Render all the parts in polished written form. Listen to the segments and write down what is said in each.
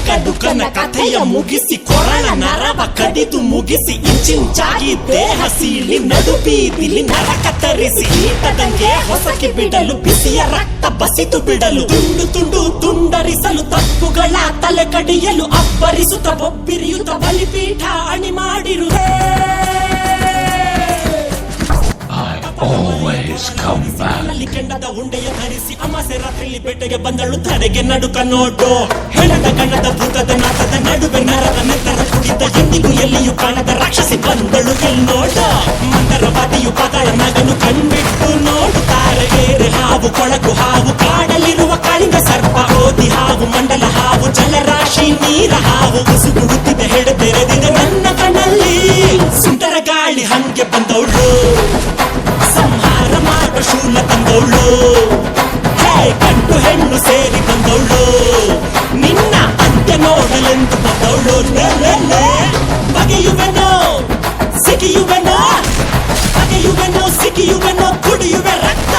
ಕಡುಕನ ಕಥೆಯ ಮುಗಿಸಿ ಕೊರಳ ನರವ ಕಡಿದು ಮುಗಿಸಿ ಇಂಚಿಂಚಾಗಿ ದೇಹ ಸೀಳಿ ನಡು ಬೀದಿಲಿ ನರ ಕತ್ತರಿಸಿ ಈಟದಂಗೆ ಹೊಸಕಿ ಬಿಡಲು ಬಿಸಿಯ ರಕ್ತ ಬಸಿತು ಬಿಡಲು ತುಂಡು ತುಂಡು ತುಂಡರಿಸಲು ತಪ್ಪುಗಳ ತಲೆ ಕಡಿಯಲು ಅಬ್ಬರಿಸುತ್ತ ಬೊಬ್ಬಿರಿಯುತ್ತ ಬಲಿಪೀಠ ಅಣಿ ಮಾಡಿರುವೆ. ಕೆಂಡದ ಉಂಡೆಯ ಧರಿಸಿ ಅಮಾಸೆ ರಾತ್ರಿಲಿ ಬೇಟೆಗೆ ಬಂದಳು ತಡೆಗೆ ನಡುಕ ನೋಡು ಹೆಣದ ಗಣದ ಭೂತದ ನಾಟದ ನಡುವೆ ನರದ ನೆತ್ತರ ಕುಡಿದ ಎಂದಿಗೂ ಎಲ್ಲಿಯೂ ಕಾಣದ ರಾಕ್ಷಸಿ ಬಂದಳು ಎಲ್ಲಿ ನೋಡು ಮಂದರವಾದಿಯು ಪಗಳ ಮಗನು ಕಣ್ಬಿಟ್ಟು ನೋಡುತ್ತಾರೆ ಏರೆ ಹಾವು ಕೊಳಕು ಹಾವು ಕಾಡಲಿರುವ ಕಾಳಿಂಗ ಸರ್ಪ ಓದಿ ಹಾವು ಮಂಡಲ ಹಾವು ಜಲರಾಶಿ ನೀರ ಹಾವು ಕುಸುಗುಡುತ್ತಿದೆ ಹೆಡೆ ತೆರೆದಿದೆ ನನ್ನ ಕಣ್ಣಲ್ಲಿ ಸುಂದರ ಗಾಳಿ ಹಂಗೆ ಬಂದವಳು ಸಂಹಾರ ಮಾಡ ಶೂಲ ತಂದವಳು ಗಂಡು ಹೆಣ್ಣು ಸೇರಿ ಬಂದವಳು ನಿನ್ನ ಅಂತ್ಯ ನೋಡಲೆಂದು ಬಂದವಳು ಬಗೆಯುವೆನೋ ಸಿಗಿಯುವೆನೋ ಬಗೆಯುವೆನೋ ಸಿಗಿಯುವೆನೋ ಕುಡಿಯುವೆ ರಕ್ತ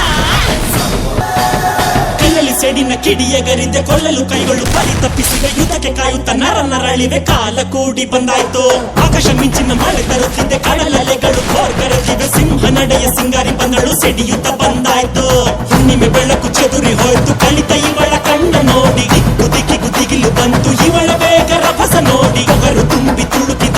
ಕೈಯಲ್ಲಿ ಸೆಡಿನ ಕಿಡಿಯಗರಿದೆ ಕೊಲ್ಲಲು ಕೈಗಳು ಬಲಿ ತಪ್ಪಿಸಿವೆ ಯುದ್ಧಕ್ಕೆ ಕಾಯುತ್ತ ನರ ನರಳಿವೆ ಕಾಲ ಕೂಡಿ ಬಂದಾಯ್ತು ಆಕಾಶ ಮಿಂಚಿನ ಮಳೆ ತರುತ್ತಿದ್ದೆ ಕಡಲಲೆಗಳು ಬೋರ್ಗರೆದಿವೆ ಸಿಂಹ ನಡೆಯ ಸಿಂಗಾರಿ ಬಂದಳು ಸೆಡಿಯುತ್ತ ಬಂದಾಯ್ತು